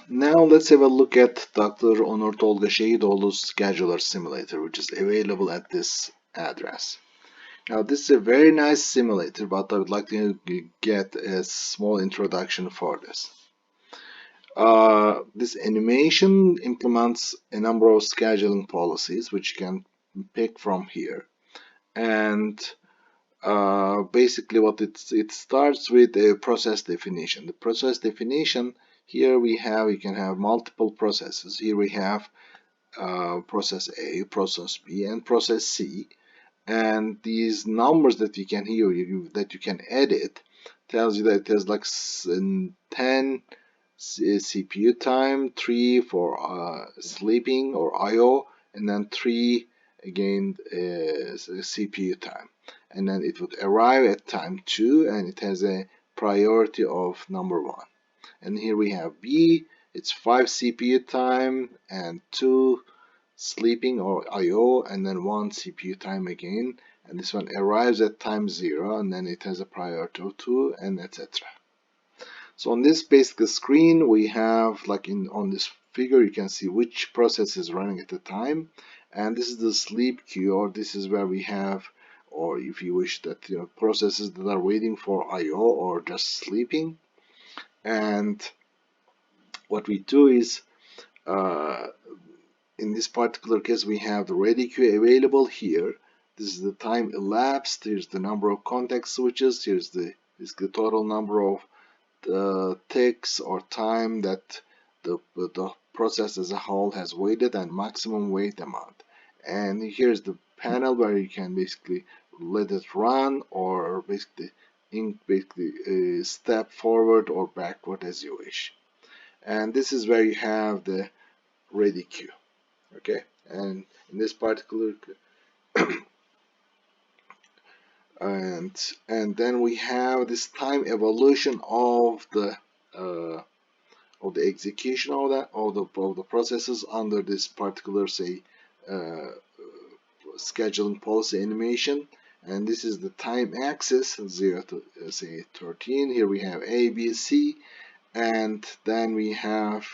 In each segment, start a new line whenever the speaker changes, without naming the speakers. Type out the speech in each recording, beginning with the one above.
Now let's have a look at Dr. Onur Tolga Şehitoğlu's scheduler simulator, which is available at this address. Now this is a very nice simulator, but I would like to get a small introduction for this. This animation implements a number of scheduling policies, which you can pick from here. And basically what it starts with a process definition. The process definition, here you can have multiple processes. Here we have process A, process B, and process C. And these numbers that you can hear that you can edit tells you that there's like 10 CPU time, 3 for sleeping or I/O, and then 3 again CPU time. And then it would arrive at time 2, and it has a priority of number 1. And here we have B, it's 5 CPU time and 2 sleeping or I/O, and then 1 CPU time again. And this one arrives at time 0, and then it has a priority of 2, and etc. So on this basic screen, we have like on this figure, you can see which process is running at the time, and this is the sleep queue, or this is where we have, or if you wish that processes that are waiting for I/O or just sleeping. And what we do is, uh, in this particular case, we have the ready queue available here. This is the time elapsed. Here's the number of context switches. Here's the total number of ticks or time that the process as a whole has waited, and maximum wait amount. And here's the panel where you can basically let it run, or basically step forward or backward as you wish. And this is where you have the ready queue. Okay, and in this particular and then we have this time evolution uh, of the execution of the processes under this particular uh, scheduling policy animation. And this is the time axis 0 to say 13. Here we have A, B, C, and then we have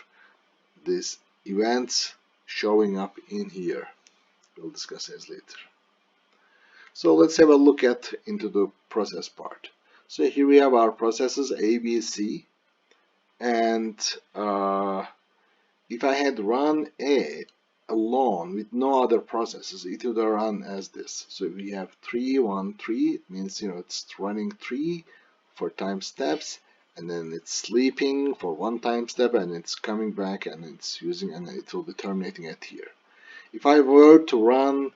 these events showing up in here. We'll discuss this later. So let's have a look into the process part. So here we have our processes A, B, C, and if I had run A alone with no other processes, it would run as this. So we have 3, 1, 3. It means it's running 3 for time steps, and then it's sleeping for 1 time step, and it's coming back and it's using, and it will be terminating at here. If I were to run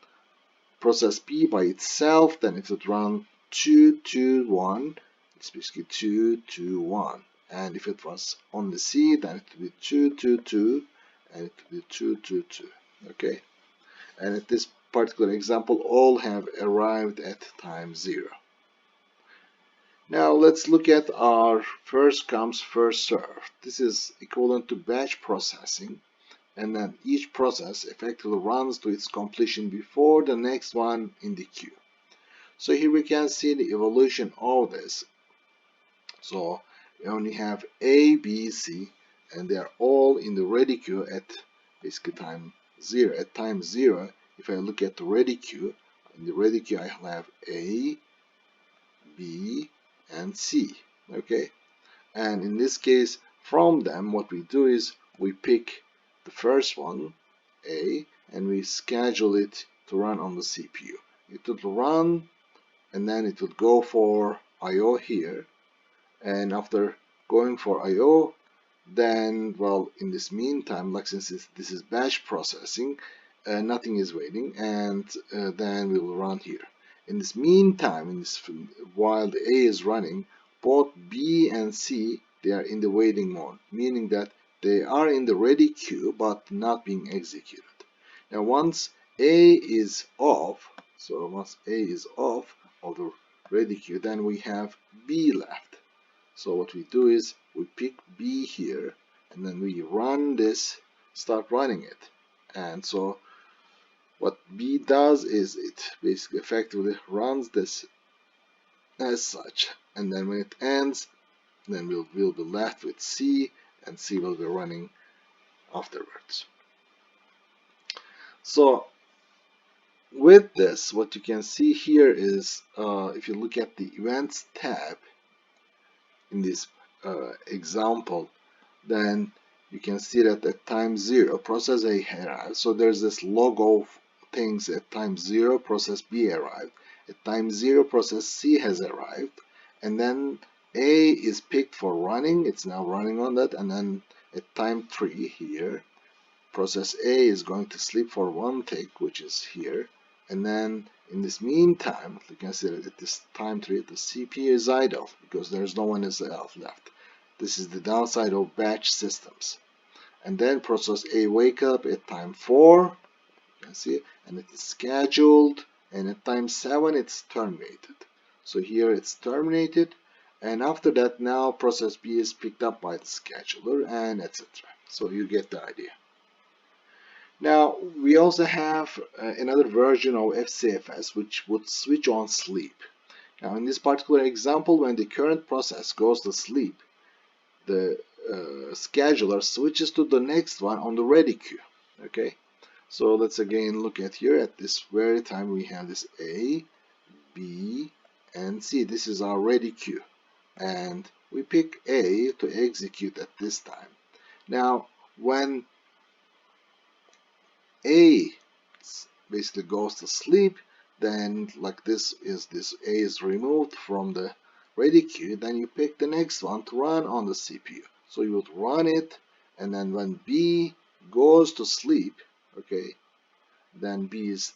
process B by itself, then it would run 2, 2, 1. It's basically 2, 2, 1. And if it was on the C, then it would be 2, 2, 2, and it would be 2, 2, 2. Okay? And at this particular example, all have arrived at time 0. Now let's look at our first comes, first served. This is equivalent to batch processing, and then each process effectively runs to its completion before the next one in the queue. So here we can see the evolution of this. So we only have A, B, C, and they are all in the ready queue at basically time 0. At time 0, if I look at the ready queue, in the ready queue I have A, B, and C. Okay, and in this case, from them, what we do is we pick the first one, A, and we schedule it to run on the CPU. It will run, and then it would go for I/O here, and after going for I/O, then, well, in this meantime, like since this is batch processing, nothing is waiting, and then we will run here. In this meantime, while the A is running, both B and C, they are in the waiting mode, meaning that they are in the ready queue but not being executed. Now once A is off, so once A is off of the ready queue, then we have B left. So what we do is we pick B here, and then we run this, start running it. And so what B does is it basically effectively runs this as such, and then when it ends, then we'll be left with C, and C will be running afterwards. So with this, what you can see here is if you look at the Events tab in this example, then you can see that at time 0, process A arrived. So there's this logo things at time 0, process B arrived. At time 0, process C has arrived. And then A is picked for running. It's now running on that. And then at time 3 here, process A is going to sleep for one tick, which is here. And then in this meantime, you can see that at this time 3, the CPU is idle because there's no one else left. This is the downside of batch systems. And then process A wake up at time 4, you can see, and it is scheduled, and at time 7 it's terminated. So here it's terminated, and after that now process B is picked up by the scheduler, and etc. So you get the idea. Now we also have another version of FCFS which would switch on sleep. Now in this particular example, when the current process goes to sleep, the scheduler switches to the next one on the ready queue. Okay, so let's again look at here. At this very time we have this A, B, and C. This is our ready queue, and we pick A to execute at this time. Now when A basically goes to sleep, then like this A is removed from the ready queue, then you pick the next one to run on the CPU. So you would run it, and then when B goes to sleep, okay, then B is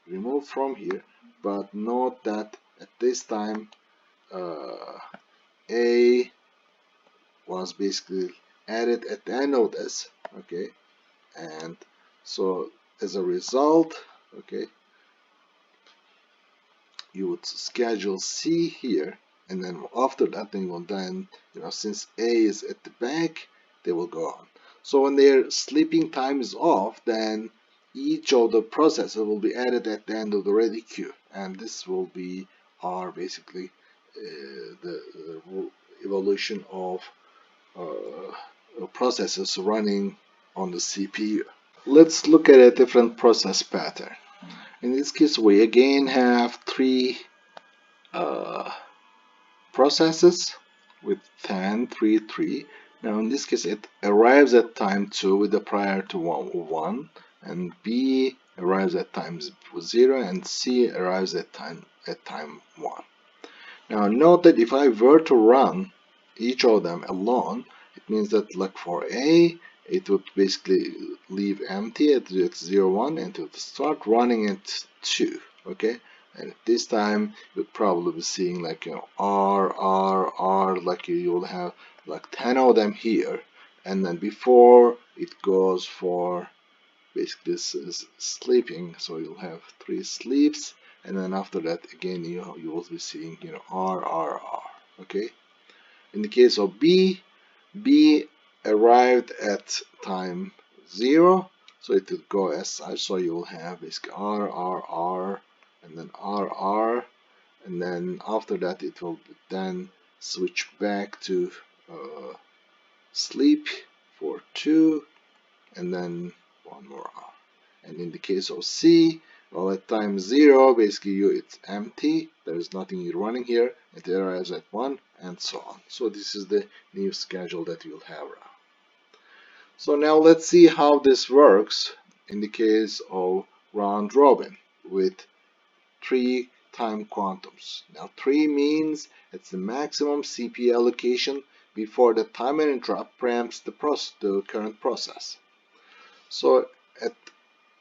removed from here. But note that at this time A was basically added at the end of this, okay, and so as a result, okay, you would schedule C here, and then after that they will then, since A is at the back, they will go on. So when their sleeping time is off, then each of the processes will be added at the end of the ready queue, and this will be our basically the evolution of processes running on the CPU. Let's look at a different process pattern. In this case, we again have three processes with 10, 3, 3. Now in this case, it arrives at time 2 with the prior to 1, and B arrives at time 0, and C arrives at time 1. Now note that if I were to run each of them alone, it means that like for A, it would basically leave empty at 0, 1, and it would start running at 2, okay? And at this time, you'd probably be seeing like, R, like you will have like 10 of them here. And then before it goes for basically this is sleeping, so you'll have 3 sleeps. And then after that, again, you will be seeing, R, okay? In the case of B arrived at time 0, so it will go as such. So you will have basically R, and then R, and then after that it will then switch back to sleep for 2, and then one more R. And in the case of C, well, at time 0, basically it's empty, there is nothing running here, it arrives at 1, and so on. So this is the new schedule that you'll have around. So now let's see how this works in the case of round robin with 3 time quantums. Now 3 means it's the maximum CPU allocation before the timer interrupt preempts the current process. So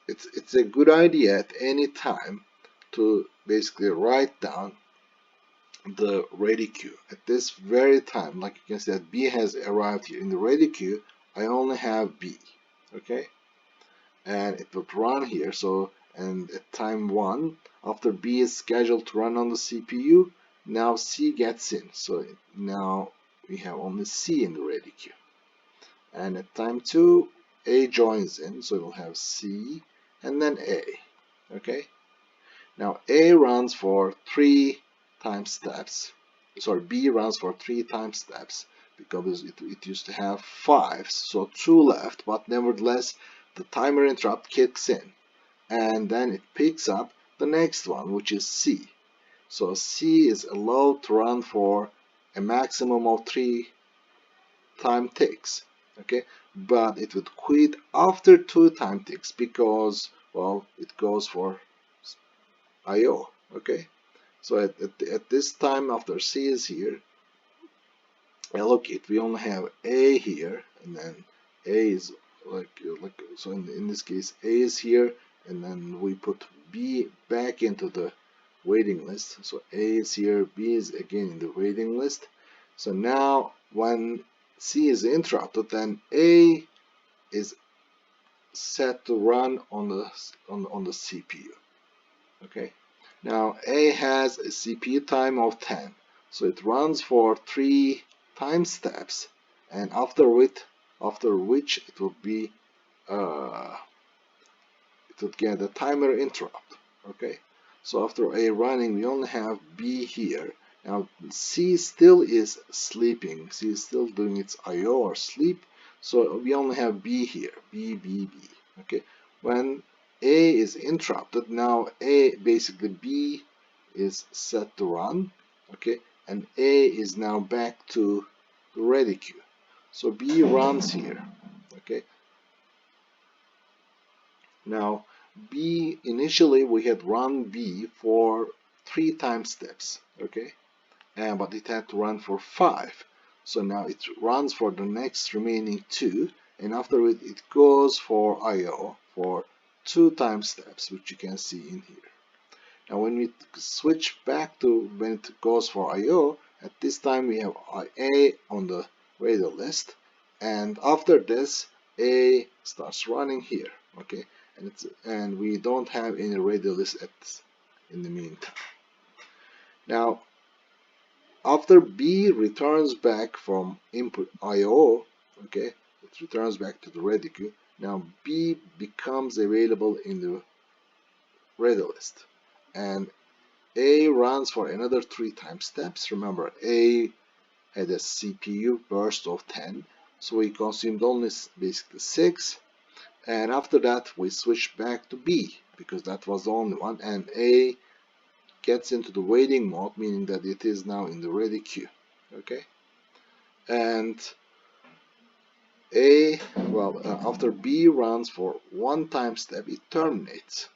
it's a good idea at any time to basically write down the ready queue. At this very time, like you can see that B has arrived here in the ready queue, I only have B, okay? And it would run here, so, and at time 1, after B is scheduled to run on the CPU, now C gets in, so now we have only C in the ready queue. And at time 2, A joins in, so we'll have C and then A, okay? Now A runs for 3 time steps, sorry, B runs for 3 time steps, because it used to have 5, so 2 left, but nevertheless the timer interrupt kicks in, and then it picks up the next one, which is C. So C is allowed to run for a maximum of 3 time ticks, okay, but it would quit after 2 time ticks because, well, it goes for IO, okay. So at this time after C is here, allocate, we only have A here, and then A is like so in this case A is here, and then we put B back into the waiting list. So A is here, B is again in the waiting list. So now when C is interrupted, then A is set to run on the CPU. Okay. Now A has a CPU time of 10, so it runs for 3 time steps, and after which it will be it would get a timer interrupt. Okay. So after A running, we only have B here. Now C still is sleeping. C is still doing its IO or sleep. So we only have B here. B, B, B. Okay. When A is interrupted, now basically B is set to run. Okay. And A is now back to the ready queue. So B runs here. Okay. Now, B, initially we had run B for 3 time steps, okay, but it had to run for 5. So now it runs for the next remaining 2, and after it goes for IO for 2 time steps, which you can see in here. Now, when we switch back to when it goes for IO, at this time we have A on the radio list, and after this, A starts running here, okay, and we don't have any radio list in the meantime. Now, after B returns back from input IO, okay, it returns back to the ready queue. Now B becomes available in the radio list, and A runs for another 3 time steps. Remember, A had a CPU burst of 10, so we consumed only basically 6. And after that, we switch back to B because that was the only one, and A gets into the waiting mode, meaning that it is now in the ready queue. Okay, and after B runs for 1 time step, it terminates.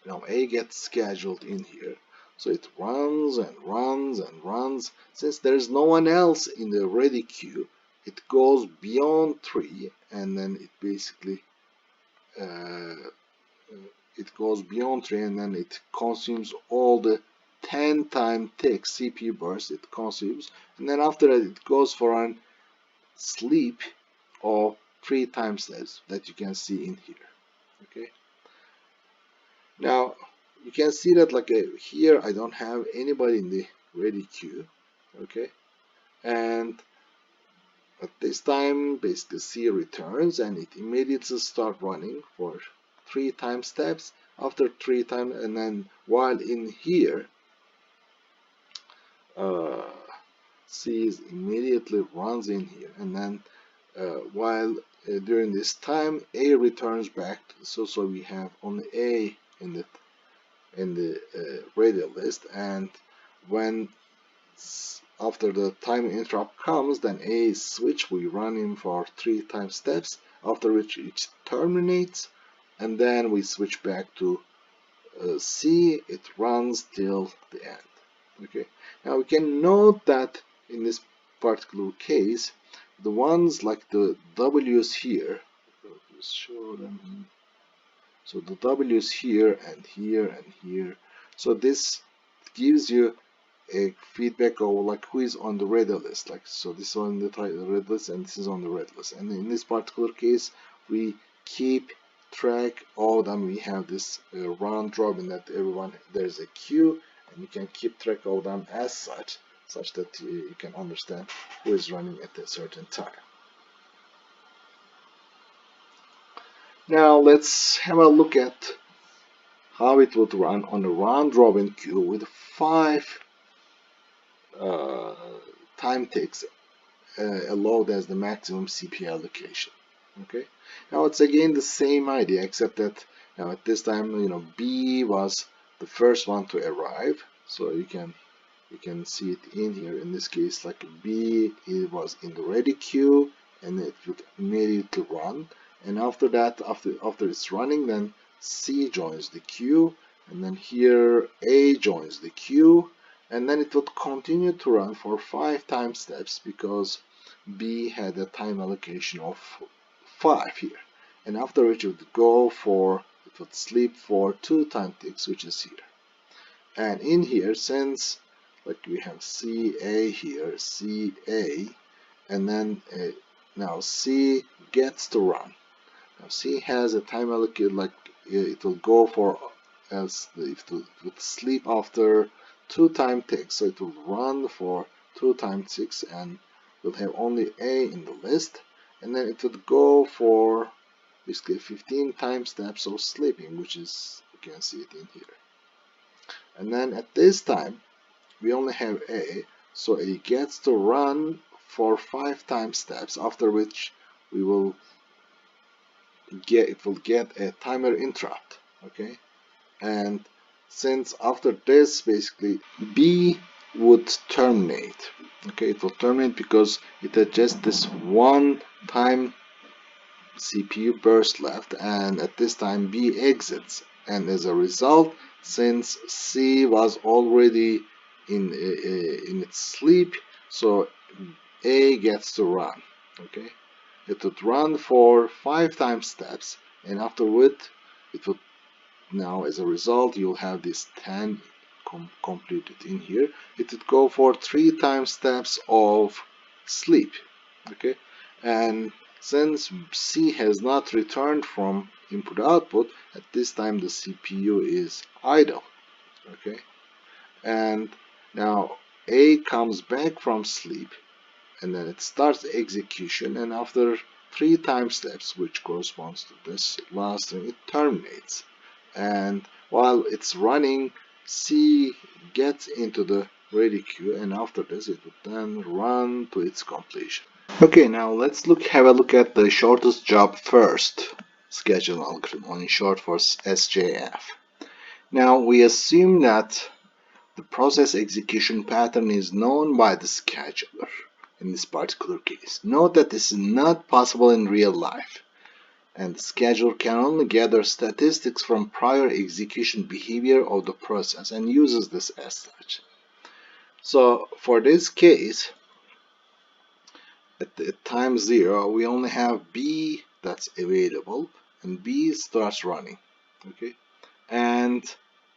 Now A gets scheduled in here. So it runs and runs and runs. Since there's no one else in the ready queue, it goes beyond 3, and then it basically and then it consumes all the 10 time tick CPU bursts it consumes, and then after that it goes for a sleep of 3 time steps that you can see in here. Okay. Now you can see that here I don't have anybody in the ready queue, okay, and at this time basically C returns and it immediately starts running for 3 time steps. After 3 times, and then while in here C immediately runs in here, and then while during this time A returns back, so we have only A in the radio list, and when after the time interrupt comes, then A is switched, we run him for 3 time steps, after which it terminates, and then we switch back to C, it runs till the end. Okay, now we can note that in this particular case, the ones like the W's here, just show them. So the W's here and here and here. So this gives you a feedback of who is on the red list. So this is on the red list and this is on the red list. And in this particular case, we keep track of them. We have this round robin that there's a queue, and you can keep track of them as such that you can understand who is running at a certain time. Now let's have a look at how it would run on a round robin queue with 5 time ticks allowed as the maximum CPU allocation. Okay, now it's again the same idea, except that now at this time, B was the first one to arrive, so you can see it in here. In this case, like B, it was in the ready queue, and it would immediately run. And after that, after it's running, then C joins the queue, and then here A joins the queue, and then it would continue to run for 5 time steps because B had a time allocation of 5 here. And after which it would sleep for 2 time ticks, which is here. And in here, since like we have CA here, CA, and then now C gets to run. Now C has a time allocated, like it will go for it will sleep after 2 time ticks, so it will run for 2 time ticks and will have only A in the list, and then it would go for basically 15 time steps of sleeping, which is, you can see it in here. And then at this time we only have A, so it gets to run for 5 time steps, after which it will get a timer interrupt. Okay, and since after this basically B would terminate. Okay, it will terminate because it had just this one time CPU burst left, and at this time B exits, and as a result, since C was already in its sleep, so A gets to run. Okay, it would run for 5 time steps, and afterward it would, now as a result you'll have this 10 completed in here. It would go for 3 time steps of sleep. Okay, and since C has not returned from input output, at this time the CPU is idle. Okay, and now A comes back from sleep, and then it starts execution, and after 3 time steps, which corresponds to this last thing, it terminates. And while it's running, C gets into the ready queue, and after this it would then run to its completion. Okay, now let's have a look at the shortest job first schedule algorithm, or in short for SJF. Now we assume that the process execution pattern is known by the scheduler in this particular case. Note that this is not possible in real life, and the scheduler can only gather statistics from prior execution behavior of the process and uses this as such. So for this case, at time 0, we only have B that's available, and B starts running. Okay, and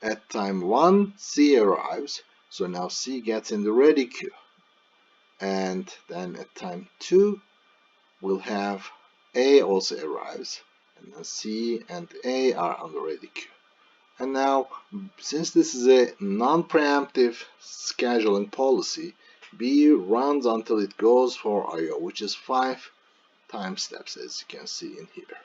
at time 1, C arrives, so now C gets in the ready queue. And then at time 2, we'll have A also arrives, and then C and A are on the ready queue. And now, since this is a non-preemptive scheduling policy, B runs until it goes for I/O, which is 5 time steps, as you can see in here.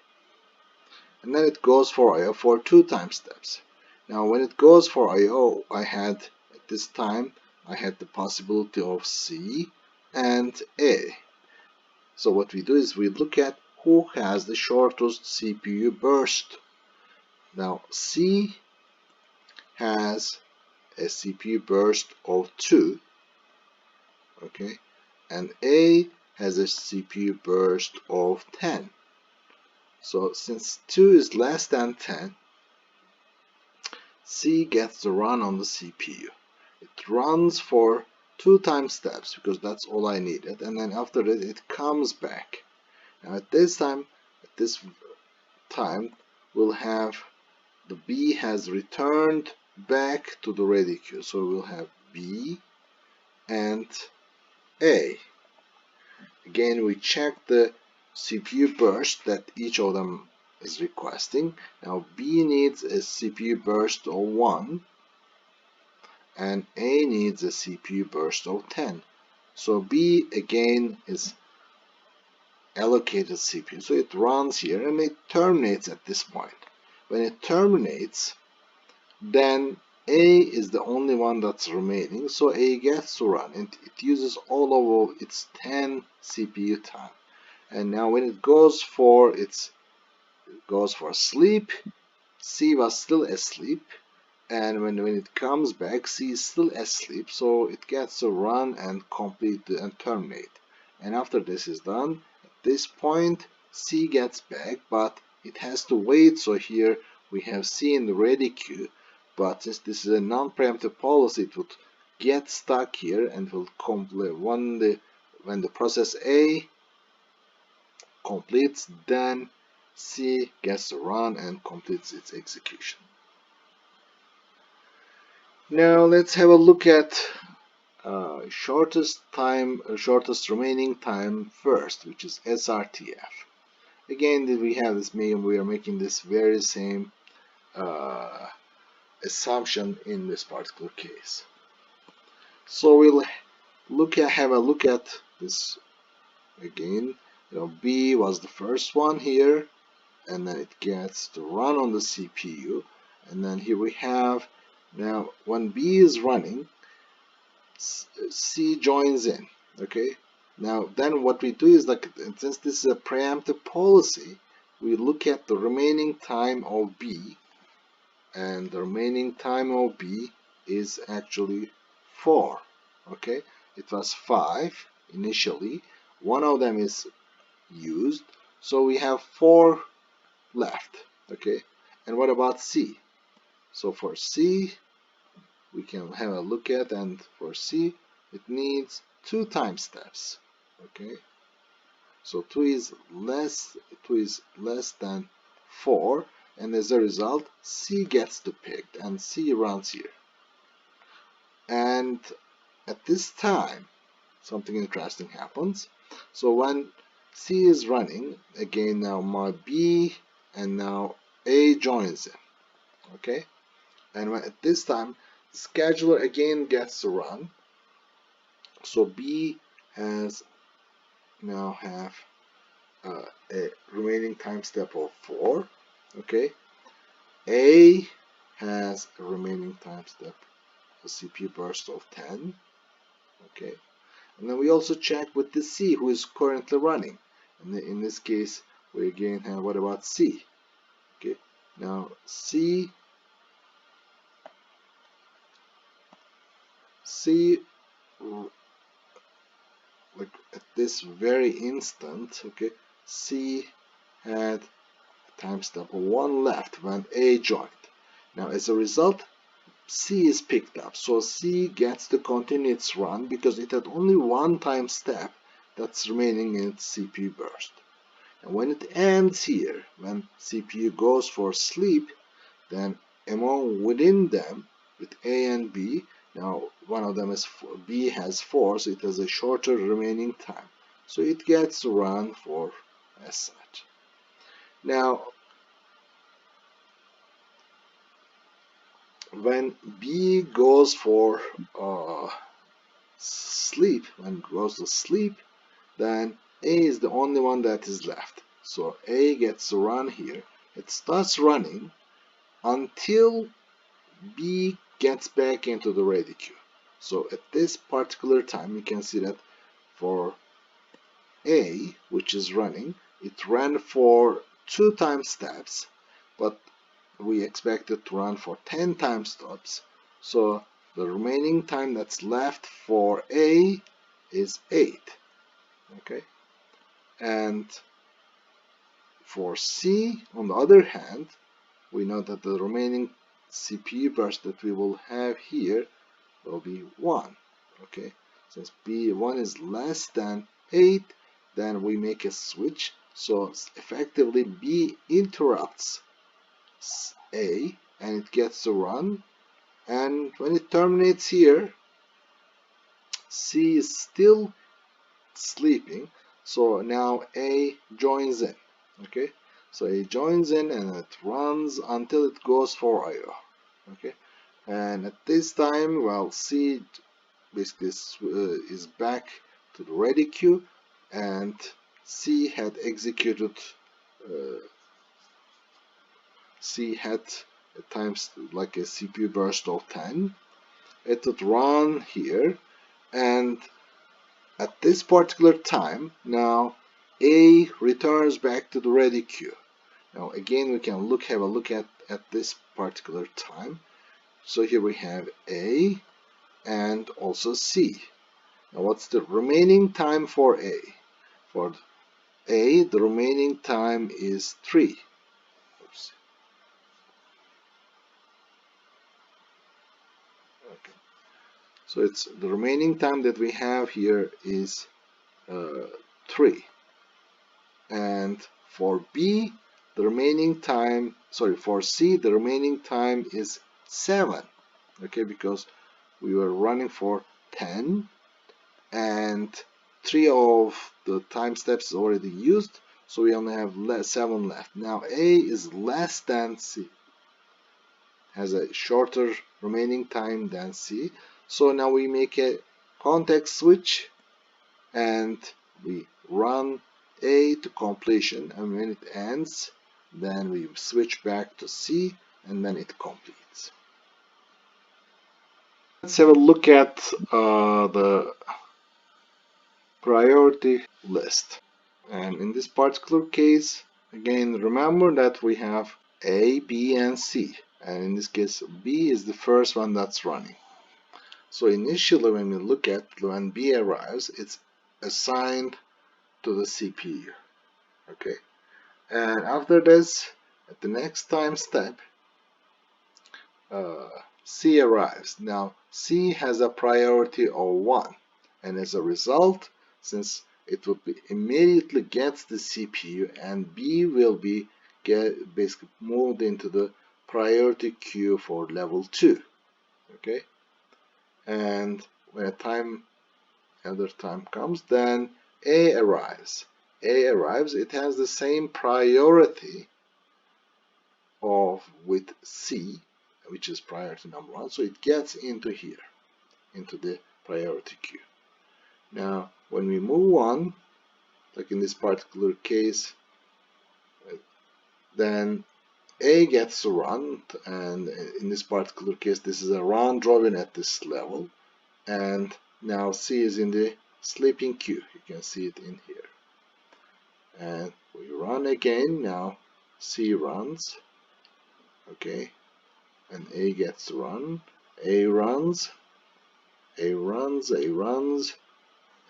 And then it goes for I/O for 2 time steps. Now, when it goes for I/O, at this time, I had the possibility of C and A. So what we do is we look at who has the shortest CPU burst. Now, C has a CPU burst of 2, okay, and A has a CPU burst of 10. So since 2 is less than 10, C gets to run on the CPU. It runs for 2 time steps because that's all I needed, and then after that it comes back. Now at this time we'll have the B has returned back to the ready queue, so we'll have B and A. Again, we check the CPU burst that each of them is requesting. Now B needs a CPU burst of 1 and A needs a CPU burst of 10. So B again is allocated CPU, so it runs here and it terminates at this point. When it terminates, then A is the only one that's remaining, so A gets to run, and it uses all of its 10 CPU time. And now when it goes for sleep, C was still asleep, and when it comes back, C is still asleep, so it gets to run and complete and terminate. And after this is done, at this point, C gets back, but it has to wait. So here we have C in the ready queue, but since this is a non-preemptive policy, it would get stuck here and will complete when the process A completes, then C gets to run and completes its execution. Now let's have a look at shortest remaining time first, which is SRTF. Again, we have this we are making this very same uh, assumption in this particular case. So we'll have a look at this again. B was the first one here, and then it gets to run on the CPU, and then here we have now when B is running, C joins in. Okay. Now then what we do is, like, since this is a preemptive policy, we look at the remaining time of B, and the remaining time of B is actually 4. Okay. It was 5 initially. One of them is used, so we have 4 left. Okay. And what about C? So for C, we can have a look at, and for C, it needs 2 time steps. Okay, so 2 is less than 4, and as a result, C gets picked, and C runs here. And at this time, something interesting happens. So when C is running, again now my B and now A joins in. Okay, and at this time, the scheduler again gets to run. So B has now have a remaining time step of 4. Okay, A has a remaining time step, a CPU burst of 10. Okay, and then we also check with the C, who is currently running. And in this case, we again have, what about C? Okay, now C like at this very instant, okay, C had time step 1 left when A joined. Now as a result, C is picked up, so C gets to continue its run because it had only 1 time step that's remaining in its CPU burst. And when it ends here, when CPU goes for sleep, then within them, with A and B, now one of them is B has 4, so it has a shorter remaining time, so it gets to run for as such. Now when B goes for sleep, when it goes to sleep, then A is the only one that is left, so A gets to run here. It starts running until B gets back into the ready queue. So at this particular time, you can see that for A, which is running, it ran for 2 time steps, but we expect it to run for 10 time stops. So the remaining time that's left for A is 8. Okay, and for C, on the other hand, we know that the remaining CPU burst that we will have here will be 1. Okay, since B1 is less than 8, then we make a switch, so effectively B interrupts A and it gets to run, and when it terminates here, C is still sleeping, so now A joins in. Okay, so A joins in and it runs until it goes for IO. Okay, and at this time, well, C basically is back to the ready queue, and C had executed C had times like a CPU burst of 10. It would run here, and at this particular time, now A returns back to the ready queue. Now again, we can have a look at this particular time. So here we have A and also C. Now what's the remaining time for A? For A, the remaining time is 3. Oops. Okay. So it's the remaining time that we have here is 3. And for B, the remaining time, sorry, for C, the remaining time is 7. Okay, because we were running for 10 and 3 of the time steps is already used, so we only have 7 left. Now A is less than C, has a shorter remaining time than C, so now we make a context switch and we run A to completion, and when it ends, then we switch back to C and then it completes. Let's have a look at the priority list. And in this particular case, again, remember that we have A, B, and C. And in this case, B is the first one that's running. So initially, when we look at when B arrives, it's assigned to the CPU. Okay. And after this, at the next time step, C arrives. Now, C has a priority of 1. And as a result, since it will be immediately gets the CPU, and B will be basically moved into the priority queue for level 2. Okay, and when another time comes, then A arrives. A arrives. It has the same priority with C, which is priority number 1. So it gets into here, into the priority queue. Now, when we move on, like in this particular case, then A gets to run, and in this particular case, this is a round robin at this level, and now C is in the sleeping queue. You can see it in here. And we run again. Now C runs, okay, and A gets to run. A runs, A runs, A runs,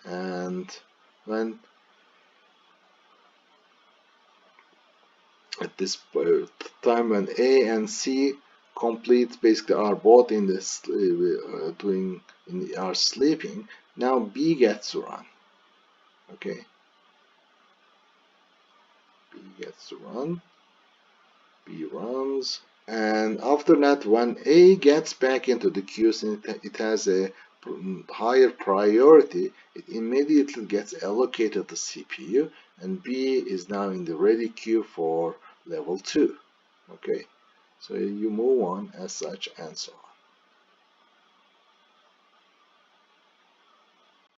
and when at this time when A and C complete, basically are both in this are sleeping, now B gets to run. Okay, B gets to run, B runs, and after that, when A gets back into the queue, since it has a higher priority, it immediately gets allocated the CPU, and B is now in the ready queue for level 2. Okay, so you move on as such and so on.